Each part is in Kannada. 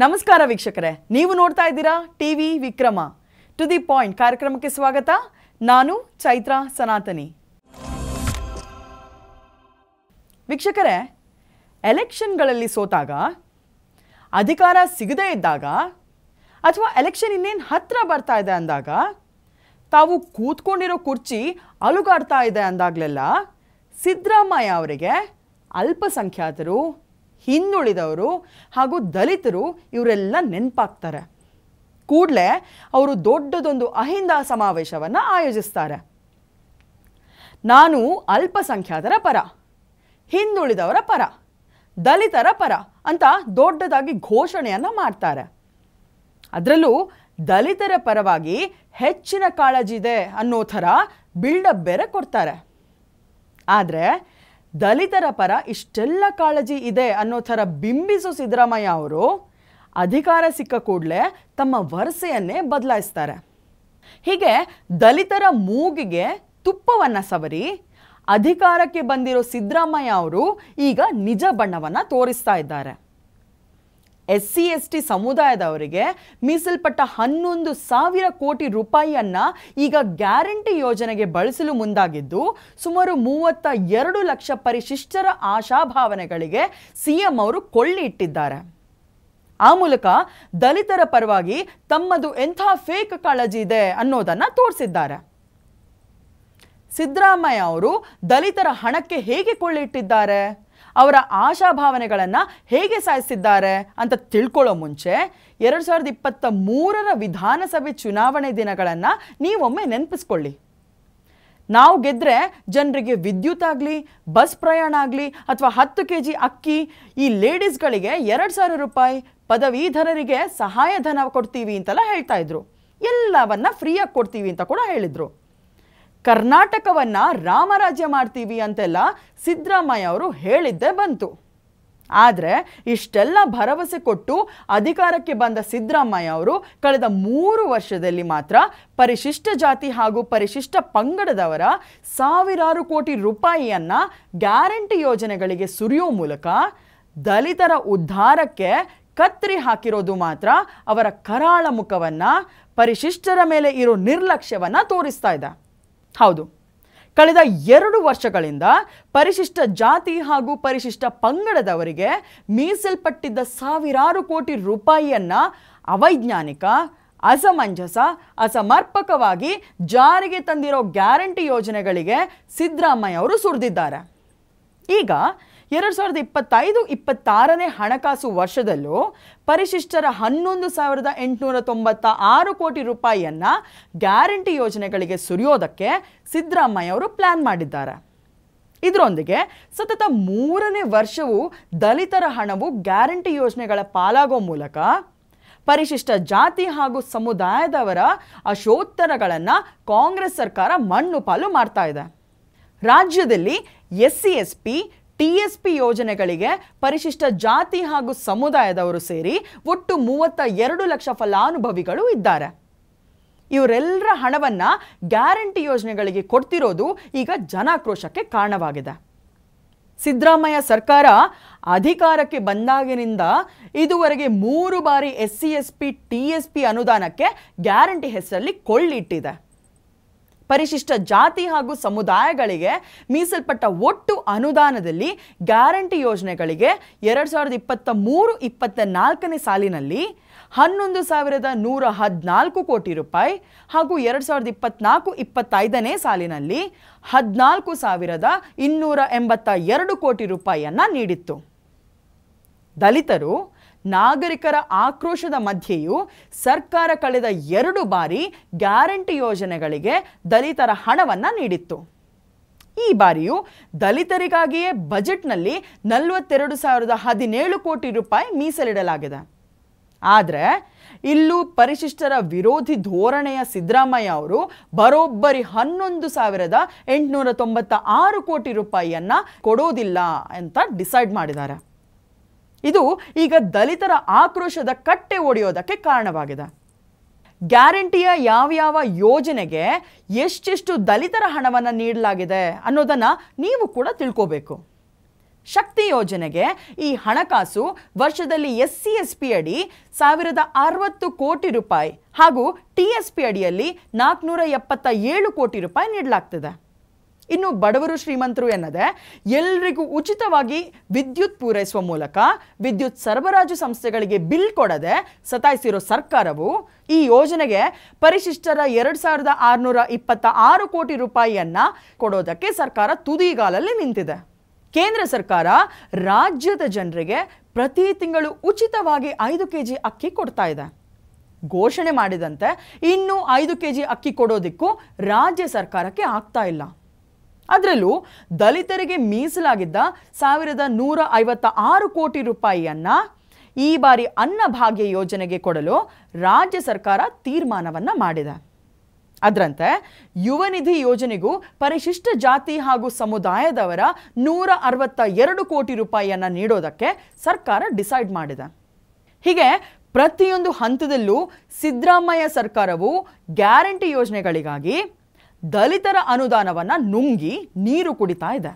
ನಮಸ್ಕಾರ ವೀಕ್ಷಕರೇ, ನೀವು ನೋಡ್ತಾ ಇದ್ದೀರಾ TV Vikrama. To the point ಕಾರ್ಯಕ್ರಮಕ್ಕೆ ಸ್ವಾಗತ. ನಾನು ಚೈತ್ರ ಸನಾತನಿ. ವೀಕ್ಷಕರೇ, ಎಲೆಕ್ಷನ್ಗಳಲ್ಲಿ ಸೋತಾಗ, ಅಧಿಕಾರ ಸಿಗದೇ ಇದ್ದಾಗ ಅಥವಾ ಎಲೆಕ್ಷನ್ ಇನ್ನೇನು ಹತ್ರ ಬರ್ತಾ ಇದೆ ಅಂದಾಗ, ತಾವು ಕೂತ್ಕೊಂಡಿರೋ ಕುರ್ಚಿ ಅಲುಗಾಡ್ತಾ ಇದೆ ಅಂದಾಗಲೆಲ್ಲ ಸಿದ್ದರಾಮಯ್ಯ ಅವರಿಗೆ ಅಲ್ಪಸಂಖ್ಯಾತರು, ಹಿಂದುಳಿದವರು ಹಾಗೂ ದಲಿತರು ಇವರೆಲ್ಲ ನೆನಪಾಗ್ತಾರೆ. ಕೂಡಲೇ ಅವರು ದೊಡ್ಡದೊಂದು ಅಹಿಂದ ಸಮಾವೇಶವನ್ನು ಆಯೋಜಿಸ್ತಾರೆ. ನಾನು ಅಲ್ಪಸಂಖ್ಯಾತರ ಪರ, ಹಿಂದುಳಿದವರ ಪರ, ದಲಿತರ ಪರ ಅಂತ ದೊಡ್ಡದಾಗಿ ಘೋಷಣೆಯನ್ನು ಮಾಡ್ತಾರೆ. ಅದರಲ್ಲೂ ದಲಿತರ ಪರವಾಗಿ ಹೆಚ್ಚಿನ ಕಾಳಜಿ ಇದೆ ಅನ್ನೋ ಥರ ಬಿಲ್ಡಪ್ ಬೇರೆ ಕೊಡ್ತಾರೆ. ಆದರೆ ದಲಿತರ ಪರ ಇಷ್ಟೆಲ್ಲ ಕಾಳಜಿ ಇದೆ ಅನ್ನೋ ಥರ ಬಿಂಬಿಸೋ ಸಿದ್ದರಾಮಯ್ಯ ಅವರು ಅಧಿಕಾರ ಸಿಕ್ಕ ಕೂಡಲೇ ತಮ್ಮ ವರಸೆಯನ್ನೇ ಬದಲಾಯಿಸ್ತಾರೆ. ಹೀಗೆ ದಲಿತರ ಮೂಗಿಗೆ ತುಪ್ಪವನ್ನು ಸವರಿ ಅಧಿಕಾರಕ್ಕೆ ಬಂದಿರೋ ಸಿದ್ದರಾಮಯ್ಯ ಅವರು ಈಗ ನಿಜ ಬಣ್ಣವನ್ನು ತೋರಿಸ್ತಾ ಇದ್ದಾರೆ. SC/ST ಸಮುದಾಯದವರಿಗೆ ಮೀಸಲ್ಪಟ್ಟ 11,000 ಕೋಟಿ ರೂಪಾಯಿಯನ್ನು ಈಗ ಗ್ಯಾರಂಟಿ ಯೋಜನೆಗೆ ಬಳಸಲು ಮುಂದಾಗಿದ್ದು, ಸುಮಾರು 32 ಲಕ್ಷ ಪರಿಶಿಷ್ಟರ ಆಶಾಭಾವನೆಗಳಿಗೆ CM ಅವರು ಕೊಳ್ಳಿ ಇಟ್ಟಿದ್ದಾರೆ. ಆ ಮೂಲಕ ದಲಿತರ ಪರವಾಗಿ ತಮ್ಮದು ಎಂಥ ಫೇಕ್ ಕಾಳಜಿ ಇದೆ ಅನ್ನೋದನ್ನು ತೋರಿಸಿದ್ದಾರೆ. ಸಿದ್ದರಾಮಯ್ಯ ಅವರು ದಲಿತರ ಹಣಕ್ಕೆ ಹೇಗೆ ಕೊಳ್ಳಿ ಇಟ್ಟಿದ್ದಾರೆ, ಅವರ ಆಶಾಭಾವನೆಗಳನ್ನು ಹೇಗೆ ಸಾಯಿಸಿದ್ದಾರೆ ಅಂತ ತಿಳ್ಕೊಳ್ಳೋ ಮುಂಚೆ 2023ರ ವಿಧಾನಸಭೆ ಚುನಾವಣೆ ದಿನಗಳನ್ನು ನೀವೊಮ್ಮೆ ನೆನಪಿಸ್ಕೊಳ್ಳಿ. ನಾವು ಗೆದ್ದರೆ ಜನರಿಗೆ ವಿದ್ಯುತ್ ಆಗಲಿ, ಬಸ್ ಪ್ರಯಾಣ ಆಗಲಿ ಅಥವಾ 10 kg ಅಕ್ಕಿ, ಈ ಲೇಡೀಸ್ಗಳಿಗೆ 2,000 ರೂಪಾಯಿ, ಪದವೀಧರರಿಗೆ ಸಹಾಯಧನ ಕೊಡ್ತೀವಿ ಅಂತೆಲ್ಲ ಹೇಳ್ತಾ ಇದ್ರು. ಎಲ್ಲವನ್ನ ಫ್ರೀಯಾಗಿ ಕೊಡ್ತೀವಿ ಅಂತ ಕೂಡ ಹೇಳಿದರು. ಕರ್ನಾಟಕವನ್ನು ರಾಮರಾಜ್ಯ ಮಾಡ್ತೀವಿ ಅಂತೆಲ್ಲ ಸಿದ್ದರಾಮಯ್ಯ ಅವರು ಹೇಳಿದ್ದೇ ಬಂತು. ಆದರೆ ಇಷ್ಟೆಲ್ಲ ಭರವಸೆ ಕೊಟ್ಟು ಅಧಿಕಾರಕ್ಕೆ ಬಂದ ಸಿದ್ದರಾಮಯ್ಯ ಅವರು ಕಳೆದ 3 ವರ್ಷದಲ್ಲಿ ಮಾತ್ರ ಪರಿಶಿಷ್ಟ ಜಾತಿ ಹಾಗೂ ಪರಿಶಿಷ್ಟ ಪಂಗಡದವರ ಸಾವಿರಾರು ಕೋಟಿ ರೂಪಾಯಿಯನ್ನು ಗ್ಯಾರಂಟಿ ಯೋಜನೆಗಳಿಗೆ ಸುರಿಯೋ ಮೂಲಕ ದಲಿತರ ಉದ್ಧಾರಕ್ಕೆ ಕತ್ತರಿ ಹಾಕಿರೋದು ಮಾತ್ರ ಅವರ ಕರಾಳ ಮುಖವನ್ನು, ಪರಿಶಿಷ್ಟರ ಮೇಲೆ ಇರೋ ನಿರ್ಲಕ್ಷ್ಯವನ್ನು ತೋರಿಸ್ತಾ ಇದೆ. ಹೌದು, ಕಳೆದ 2 ವರ್ಷಗಳಿಂದ ಪರಿಶಿಷ್ಟ ಜಾತಿ ಹಾಗೂ ಪರಿಶಿಷ್ಟ ಪಂಗಡದವರಿಗೆ ಮೀಸಲ್ಪಟ್ಟಿದ್ದ ಸಾವಿರಾರು ಕೋಟಿ ರೂಪಾಯಿಯನ್ನು ಅವೈಜ್ಞಾನಿಕ, ಅಸಮಂಜಸ, ಅಸಮರ್ಪಕವಾಗಿ ಜಾರಿಗೆ ತಂದಿರೋ ಗ್ಯಾರಂಟಿ ಯೋಜನೆಗಳಿಗೆ ಸಿದ್ದರಾಮಯ್ಯ ಅವರು ಸುರಿದಿದ್ದಾರೆ. ಈಗ 2025-26ನೇ ಹಣಕಾಸು ವರ್ಷದಲ್ಲೂ ಪರಿಶಿಷ್ಟರ 11,896 ಕೋಟಿ ರೂಪಾಯಿಯನ್ನು ಗ್ಯಾರಂಟಿ ಯೋಜನೆಗಳಿಗೆ ಸುರಿಯೋದಕ್ಕೆ ಸಿದ್ದರಾಮಯ್ಯ ಅವರು ಪ್ಲ್ಯಾನ್ ಮಾಡಿದ್ದಾರೆ. ಇದರೊಂದಿಗೆ ಸತತ 3ನೇ ವರ್ಷವೂ ದಲಿತರ ಹಣವು ಗ್ಯಾರಂಟಿ ಯೋಜನೆಗಳ ಪಾಲಾಗೋ ಮೂಲಕ ಪರಿಶಿಷ್ಟ ಜಾತಿ ಹಾಗೂ ಸಮುದಾಯದವರ ಅಶೋತ್ತರಗಳನ್ನು ಕಾಂಗ್ರೆಸ್ ಸರ್ಕಾರ ಮಣ್ಣು ಪಾಲು ಮಾಡ್ತಾ ಇದೆ. ರಾಜ್ಯದಲ್ಲಿ SC/ST TSP ಯೋಜನೆಗಳಿಗೆ ಪರಿಶಿಷ್ಟ ಜಾತಿ ಹಾಗೂ ಸಮುದಾಯದವರು ಸೇರಿ ಒಟ್ಟು 32 ಲಕ್ಷ ಫಲಾನುಭವಿಗಳು ಇದ್ದಾರೆ. ಇವರೆಲ್ಲರ ಹಣವನ್ನು ಗ್ಯಾರಂಟಿ ಯೋಜನೆಗಳಿಗೆ ಕೊಡ್ತಿರೋದು ಈಗ ಜನಾಕ್ರೋಶಕ್ಕೆ ಕಾರಣವಾಗಿದೆ. ಸಿದ್ದರಾಮಯ್ಯ ಸರ್ಕಾರ ಅಧಿಕಾರಕ್ಕೆ ಬಂದಾಗಿನಿಂದ ಇದುವರೆಗೆ 3 ಬಾರಿ SC/ST TSP ಅನುದಾನಕ್ಕೆ ಗ್ಯಾರಂಟಿ ಹೆಸರಲ್ಲಿ ಕೊಳ್ಳಿಟ್ಟಿದೆ. ಪರಿಶಿಷ್ಟ ಜಾತಿ ಹಾಗೂ ಸಮುದಾಯಗಳಿಗೆ ಮೀಸಲ್ಪಟ್ಟ ಒಟ್ಟು ಅನುದಾನದಲ್ಲಿ ಗ್ಯಾರಂಟಿ ಯೋಜನೆಗಳಿಗೆ 2023-24ನೇ ಸಾಲಿನಲ್ಲಿ 11,114 ಕೋಟಿ ರೂಪಾಯಿ ಹಾಗೂ 2024-25ನೇ ಸಾಲಿನಲ್ಲಿ 14,282 ಕೋಟಿ ರೂಪಾಯಿಯನ್ನು ನೀಡಿತ್ತು. ದಲಿತರು, ನಾಗರಿಕರ ಆಕ್ರೋಶದ ಮಧ್ಯೆಯೂ ಸರ್ಕಾರ ಕಳೆದ 2 ಬಾರಿ ಗ್ಯಾರಂಟಿ ಯೋಜನೆಗಳಿಗೆ ದಲಿತರ ಹಣವನ್ನು ನೀಡಿತ್ತು. ಈ ಬಾರಿಯೂ ದಲಿತರಿಗಾಗಿಯೇ ಬಜೆಟ್ನಲ್ಲಿ 42,017 ಕೋಟಿ ರೂಪಾಯಿ ಮೀಸಲಿಡಲಾಗಿದೆ. ಆದರೆ ಇಲ್ಲೂ ಪರಿಶಿಷ್ಟರ ವಿರೋಧಿ ಧೋರಣೆಯ ಸಿದ್ದರಾಮಯ್ಯ ಅವರು ಬರೋಬ್ಬರಿ 11,896 ಕೋಟಿ ರೂಪಾಯಿಯನ್ನು ಕೊಡೋದಿಲ್ಲ ಅಂತ ಡಿಸೈಡ್ ಮಾಡಿದ್ದಾರೆ. ಇದು ಈಗ ದಲಿತರ ಆಕ್ರೋಶದ ಕಟ್ಟೆ ಒಡೆಯೋದಕ್ಕೆ ಕಾರಣವಾಗಿದೆ. ಗ್ಯಾರಂಟಿಯ ಯಾವ್ಯಾವ ಯೋಜನೆಗೆ ಎಷ್ಟೆಷ್ಟು ದಲಿತರ ಹಣವನ್ನು ನೀಡಲಾಗಿದೆ ಅನ್ನೋದನ್ನು ನೀವು ಕೂಡ ತಿಳ್ಕೋಬೇಕು. ಶಕ್ತಿ ಯೋಜನೆಗೆ ಈ ಹಣಕಾಸು ವರ್ಷದಲ್ಲಿ SC/SP ಅಡಿ 1060 ಕೋಟಿ ರೂಪಾಯಿ ಹಾಗೂ TSP ಅಡಿಯಲ್ಲಿ 477 ಕೋಟಿ ರೂಪಾಯಿ ನೀಡಲಾಗ್ತಿದೆ. ಇನ್ನು ಬಡವರು ಶ್ರೀಮಂತರು ಎನ್ನದೆ ಎಲ್ಲರಿಗೂ ಉಚಿತವಾಗಿ ವಿದ್ಯುತ್ ಪೂರೈಸುವ ಮೂಲಕ ವಿದ್ಯುತ್ ಸರಬರಾಜು ಸಂಸ್ಥೆಗಳಿಗೆ ಬಿಲ್ ಕೊಡದೆ ಸತಾಯಿಸಿರೋ ಸರ್ಕಾರವು ಈ ಯೋಜನೆಗೆ ಪರಿಶಿಷ್ಟರ 2626 ಕೋಟಿ ರೂಪಾಯಿಯನ್ನ ಕೊಡೋದಕ್ಕೆ ಸರ್ಕಾರ ತುದಿಗಾಲಲ್ಲಿ ನಿಂತಿದೆ. ಕೇಂದ್ರ ಸರ್ಕಾರ ರಾಜ್ಯದ ಜನರಿಗೆ ಪ್ರತಿ ತಿಂಗಳು ಉಚಿತವಾಗಿ 5 kg ಅಕ್ಕಿ ಕೊಡ್ತಾ ಇದೆ. ಘೋಷಣೆ ಮಾಡಿದಂತೆ ಇನ್ನೂ 5 kg ಅಕ್ಕಿ ಕೊಡೋದಕ್ಕೂ ರಾಜ್ಯ ಸರ್ಕಾರಕ್ಕೆ ಆಗ್ತಾ ಇಲ್ಲ. ಅದರಲ್ಲೂ ದಲಿತರಿಗೆ ಮೀಸಲಾಗಿದ್ದ 1156 ಕೋಟಿ ರೂಪಾಯಿಯನ್ನ ಈ ಬಾರಿ ಅನ್ನಭಾಗ್ಯ ಯೋಜನೆಗೆ ಕೊಡಲು ರಾಜ್ಯ ಸರ್ಕಾರ ತೀರ್ಮಾನವನ್ನ ಮಾಡಿದೆ. ಅದರಂತೆ ಯುವ ನಿಧಿ ಯೋಜನೆಗೂ ಪರಿಶಿಷ್ಟ ಜಾತಿ ಹಾಗೂ ಸಮುದಾಯದವರ 162 ಕೋಟಿ ರೂಪಾಯಿಯನ್ನ ನೀಡೋದಕ್ಕೆ ಸರ್ಕಾರ ಡಿಸೈಡ್ ಮಾಡಿದೆ. ಹೀಗೆ ಪ್ರತಿಯೊಂದು ಹಂತದಲ್ಲೂ ಸಿದ್ದರಾಮಯ್ಯ ಸರ್ಕಾರವು ಗ್ಯಾರಂಟಿ ಯೋಜನೆಗಳಿಗಾಗಿ ದಲಿತರ ಅನುದಾನವನ್ನ ನುಂಗಿ ನೀರು ಕುಡಿತಾ ಇದೆ.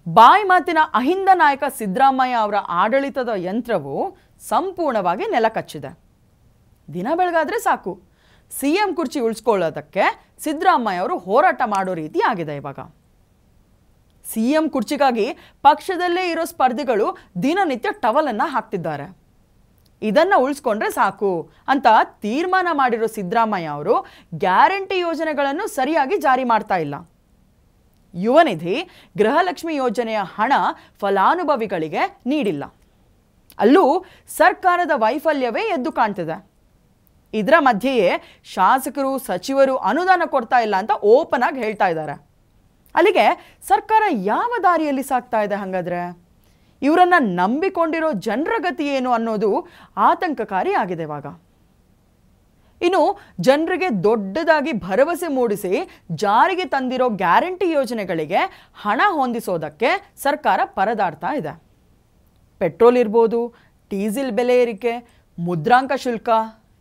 ಬಾಯಿ ಮಾತಿನ ಅಹಿಂದ ನಾಯಕ ಸಿದ್ದರಾಮಯ್ಯ ಅವರ ಆಡಳಿತದ ಯಂತ್ರವು ಸಂಪೂರ್ಣವಾಗಿ ನೆಲಕಚ್ಚಿದೆ. ದಿನ ಬೆಳಗಾದ್ರೆ ಸಾಕು CM ಕುರ್ಚಿ ಉಳಿಸ್ಕೊಳ್ಳೋದಕ್ಕೆ ಸಿದ್ದರಾಮಯ್ಯ ಅವರು ಹೋರಾಟ ಮಾಡೋ ರೀತಿ ಆಗಿದೆ. ಇವಾಗ CM ಕುರ್ಚಿಗಾಗಿ ಪಕ್ಷದಲ್ಲೇ ಇರೋ ಸ್ಪರ್ಧಿಗಳು ದಿನನಿತ್ಯ ಟವಲನ್ನು ಹಾಕ್ತಿದ್ದಾರೆ. ಇದನ್ನು ಉಳಿಸ್ಕೊಂಡ್ರೆ ಸಾಕು ಅಂತ ತೀರ್ಮಾನ ಮಾಡಿರೋ ಸಿದ್ದರಾಮಯ್ಯ ಅವರು ಗ್ಯಾರಂಟಿ ಯೋಜನೆಗಳನ್ನು ಸರಿಯಾಗಿ ಜಾರಿ ಮಾಡ್ತಾ ಇಲ್ಲ. ಯುವ ನಿಧಿ, ಗೃಹಲಕ್ಷ್ಮಿ ಯೋಜನೆಯ ಹಣ ಫಲಾನುಭವಿಗಳಿಗೆ ನೀಡಿಲ್ಲ. ಅಲ್ಲೂ ಸರ್ಕಾರದ ವೈಫಲ್ಯವೇ ಎದ್ದು ಕಾಣ್ತಿದೆ. ಇದರ ಮಧ್ಯೆಯೇ ಶಾಸಕರು, ಸಚಿವರು ಅನುದಾನ ಕೊಡ್ತಾ ಇಲ್ಲ ಅಂತ ಓಪನ್ ಆಗಿ ಹೇಳ್ತಾ ಇದ್ದಾರೆ. ಅಲ್ಲಿಗೆ ಸರ್ಕಾರ ಯಾವ ದಾರಿಯಲ್ಲಿ ಸಾಗ್ತಾ ಇದೆ? ಹಾಗಾದ್ರೆ ಇವರನ್ನ ನಂಬಿಕೊಂಡಿರೋ ಜನರ ಗತಿ ಏನು ಅನ್ನೋದು ಆತಂಕಕಾರಿ ಆಗಿದೆ. ಇವಾಗ ಇನ್ನು ಜನರಿಗೆ ದೊಡ್ಡದಾಗಿ ಭರವಸೆ ಮೂಡಿಸಿ ಜಾರಿಗೆ ತಂದಿರೋ ಗ್ಯಾರಂಟಿ ಯೋಜನೆಗಳಿಗೆ ಹಣ ಹೊಂದಿಸೋದಕ್ಕೆ ಸರ್ಕಾರ ಪರದಾಡ್ತಾ ಇದೆ. ಪೆಟ್ರೋಲ್ ಇರ್ಬೋದು, ಡೀಸೆಲ್ ಬೆಲೆ ಏರಿಕೆ, ಮುದ್ರಾಂಕ ಶುಲ್ಕ,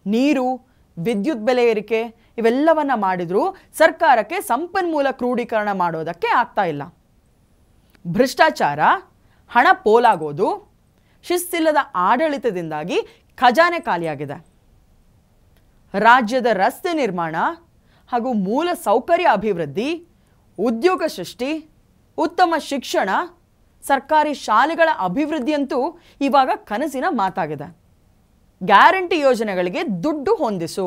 ನೀರು, ವಿದ್ಯುತ್ ಬೆಲೆ ಏರಿಕೆ ಇವೆಲ್ಲವನ್ನ ಮಾಡಿದ್ರೂ ಸರ್ಕಾರಕ್ಕೆ ಸಂಪನ್ಮೂಲ ಕ್ರೋಢೀಕರಣ ಮಾಡೋದಕ್ಕೆ ಆಗ್ತಾ ಇಲ್ಲ. ಭ್ರಷ್ಟಾಚಾರ, ಹಣ ಪೋಲಾಗೋದು, ಶಿಸ್ತಿಲ್ಲದ ಆಡಳಿತದಿಂದಾಗಿ ಖಜಾನೆ ಖಾಲಿಯಾಗಿದೆ. ರಾಜ್ಯದ ರಸ್ತೆ ನಿರ್ಮಾಣ ಹಾಗೂ ಮೂಲ ಸೌಕರ್ಯ ಅಭಿವೃದ್ಧಿ, ಉದ್ಯೋಗ ಸೃಷ್ಟಿ, ಉತ್ತಮ ಶಿಕ್ಷಣ, ಸರ್ಕಾರಿ ಶಾಲೆಗಳ ಅಭಿವೃದ್ಧಿಯಂತೂ ಇವಾಗ ಕನಸಿನ ಮಾತಾಗಿದೆ. ಗ್ಯಾರಂಟಿ ಯೋಜನೆಗಳಿಗೆ ದುಡ್ಡು ಹೊಂದಿಸು,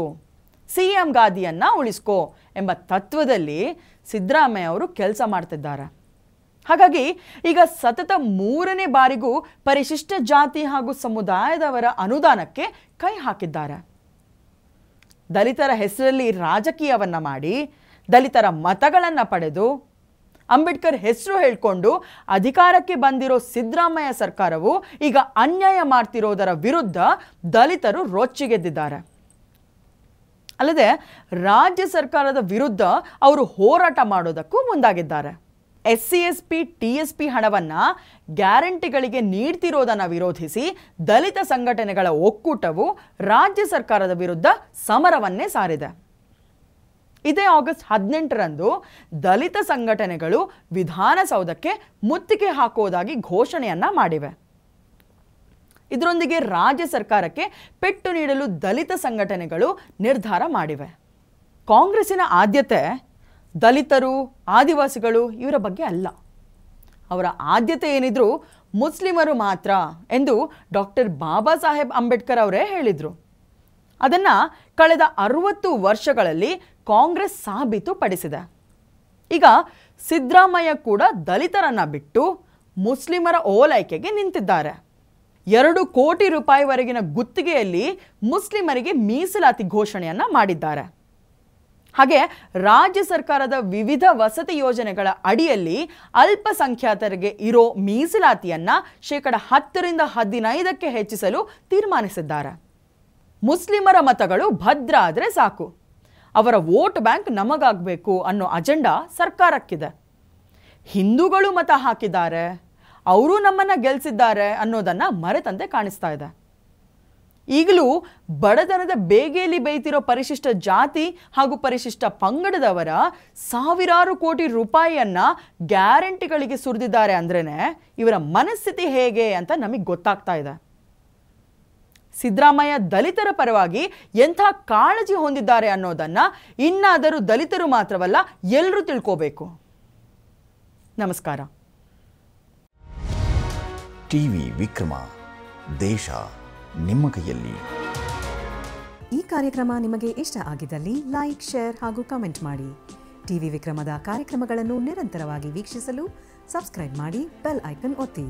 CM ಗಾದಿಯನ್ನ ಉಳಿಸ್ಕೋ ಎಂಬ ತತ್ವದಲ್ಲಿ ಸಿದ್ದರಾಮಯ್ಯ ಅವರು ಕೆಲಸ ಮಾಡ್ತಿದ್ದಾರೆ. ಹಾಗಾಗಿ ಈಗ ಸತತ 3ನೇ ಬಾರಿಗೂ ಪರಿಶಿಷ್ಟ ಜಾತಿ ಹಾಗೂ ಸಮುದಾಯದವರ ಅನುದಾನಕ್ಕೆ ಕೈ ಹಾಕಿದ್ದಾರೆ. ದಲಿತರ ಹೆಸರಲ್ಲಿ ರಾಜಕೀಯವನ್ನ ಮಾಡಿ ದಲಿತರ ಮತಗಳನ್ನು ಪಡೆದು ಅಂಬೇಡ್ಕರ್ ಹೆಸರು ಹೇಳ್ಕೊಂಡು ಅಧಿಕಾರಕ್ಕೆ ಬಂದಿರೋ ಸಿದ್ದರಾಮಯ್ಯ ಸರ್ಕಾರವು ಈಗ ಅನ್ಯಾಯ ಮಾಡ್ತಿರೋದರ ವಿರುದ್ಧ ದಲಿತರು ರೊಚ್ಚಿಗೆದ್ದಿದ್ದಾರೆ. ಅಲ್ಲದೆ ರಾಜ್ಯ ಸರ್ಕಾರದ ವಿರುದ್ಧ ಅವರು ಹೋರಾಟ ಮಾಡೋದಕ್ಕೂ ಮುಂದಾಗಿದ್ದಾರೆ. SC/SP TSP ಹಣವನ್ನ ಗ್ಯಾರಂಟಿಗಳಿಗೆ ನೀಡ್ತಿರೋದನ್ನ ವಿರೋಧಿಸಿ ದಲಿತ ಸಂಘಟನೆಗಳ ಒಕ್ಕೂಟವು ರಾಜ್ಯ ಸರ್ಕಾರದ ವಿರುದ್ಧ ಸಮರವನ್ನೇ ಸಾರಿದೆ. ಇದೇ ಆಗಸ್ಟ್ 18ರಂದು ದಲಿತ ಸಂಘಟನೆಗಳು ವಿಧಾನಸೌಧಕ್ಕೆ ಮುತ್ತಿಗೆ ಹಾಕುವುದಾಗಿ ಘೋಷಣೆಯನ್ನ ಮಾಡಿವೆ. ಇದರೊಂದಿಗೆ ರಾಜ್ಯ ಸರ್ಕಾರಕ್ಕೆ ಪೆಟ್ಟು ನೀಡಲು ದಲಿತ ಸಂಘಟನೆಗಳು ನಿರ್ಧಾರ ಮಾಡಿವೆ. ಕಾಂಗ್ರೆಸ್ಸಿನ ಆದ್ಯತೆ ದಲಿತರು, ಆದಿವಾಸಿಗಳು ಇವರ ಬಗ್ಗೆ ಅಲ್ಲ. ಅವರ ಆದ್ಯತೆ ಏನಿದ್ರು ಮುಸ್ಲಿಮರು ಮಾತ್ರ ಎಂದು ಡಾಕ್ಟರ್ ಬಾಬಾ ಸಾಹೇಬ್ ಅಂಬೇಡ್ಕರ್ ಅವರೇ ಹೇಳಿದರು. ಅದನ್ನು ಕಳೆದ 60 ವರ್ಷಗಳಲ್ಲಿ ಕಾಂಗ್ರೆಸ್ ಸಾಬೀತುಪಡಿಸಿದೆ. ಈಗ ಸಿದ್ದರಾಮಯ್ಯ ಕೂಡ ದಲಿತರನ್ನ ಬಿಟ್ಟು ಮುಸ್ಲಿಮರ ಓಲೈಕೆಗೆ ನಿಂತಿದ್ದಾರೆ. 2 ಕೋಟಿ ರೂಪಾಯಿವರೆಗಿನ ಗುತ್ತಿಗೆಯಲ್ಲಿ ಮುಸ್ಲಿಮರಿಗೆ ಮೀಸಲಾತಿ ಘೋಷಣೆಯನ್ನ ಮಾಡಿದ್ದಾರೆ. ಹಾಗೆ ರಾಜ್ಯ ಸರ್ಕಾರದ ವಿವಿಧ ವಸತಿ ಯೋಜನೆಗಳ ಅಡಿಯಲ್ಲಿ ಅಲ್ಪಸಂಖ್ಯಾತರಿಗೆ ಇರೋ ಮೀಸಲಾತಿಯನ್ನ 10% 15% ಹೆಚ್ಚಿಸಲು ತೀರ್ಮಾನಿಸಿದ್ದಾರೆ. ಮುಸ್ಲಿಮರ ಮತಗಳು ಭದ್ರ ಆದರೆ ಸಾಕು, ಅವರ ವೋಟ್ ಬ್ಯಾಂಕ್ ನಮಗಾಗಬೇಕು ಅನ್ನೋ ಅಜೆಂಡಾ ಸರ್ಕಾರಕ್ಕಿದೆ. ಹಿಂದೂಗಳು ಮತ ಹಾಕಿದ್ದಾರೆ, ಅವರು ನಮ್ಮನ್ನ ಗೆಲ್ಸಿದ್ದಾರೆ ಅನ್ನೋದನ್ನ ಮರೆತಂತೆ ಕಾಣಿಸ್ತಾ ಇದೆ. ಈಗಲೂ ಬಡತನದ ಬೇಗೆಯಲ್ಲಿ ಬೇಯ್ತಿರೋ ಪರಿಶಿಷ್ಟ ಜಾತಿ ಹಾಗೂ ಪರಿಶಿಷ್ಟ ಪಂಗಡದವರ ಸಾವಿರಾರು ಕೋಟಿ ರೂಪಾಯಿಯನ್ನ ಗ್ಯಾರಂಟಿಗಳಿಗೆ ಸುರಿದಿದ್ದಾರೆ ಅಂದ್ರೇನೆ ಇವರ ಮನಸ್ಥಿತಿ ಹೇಗೆ ಅಂತ ನಮಗೆ ಗೊತ್ತಾಗ್ತಾ ಇದೆ. ಸಿದ್ದರಾಮಯ್ಯ ದಲಿತರ ಪರವಾಗಿ ಎಂಥ ಕಾಳಜಿ ಹೊಂದಿದ್ದಾರೆ ಅನ್ನೋದನ್ನ ಇನ್ನಾದರೂ ದಲಿತರು ಮಾತ್ರವಲ್ಲ, ಎಲ್ಲರೂ ತಿಳ್ಕೋಬೇಕು. ನಮಸ್ಕಾರ. ಟಿವಿ ವಿಕ್ರಮ, ದೇಶ ನಿಮ್ಮ ಕೈಯಲ್ಲಿ. ಈ ಕಾರ್ಯಕ್ರಮ ನಿಮಗೆ ಇಷ್ಟ ಆಗಿದ್ದಲ್ಲಿ ಲೈಕ್, ಶೇರ್ ಹಾಗೂ ಕಮೆಂಟ್ ಮಾಡಿ. ಟಿವಿ ವಿಕ್ರಮದ ಕಾರ್ಯಕ್ರಮಗಳನ್ನು ನಿರಂತರವಾಗಿ ವೀಕ್ಷಿಸಲು ಸಬ್ಸ್ಕ್ರೈಬ್ ಮಾಡಿ, ಬೆಲ್ ಐಕನ್ ಒತ್ತಿ.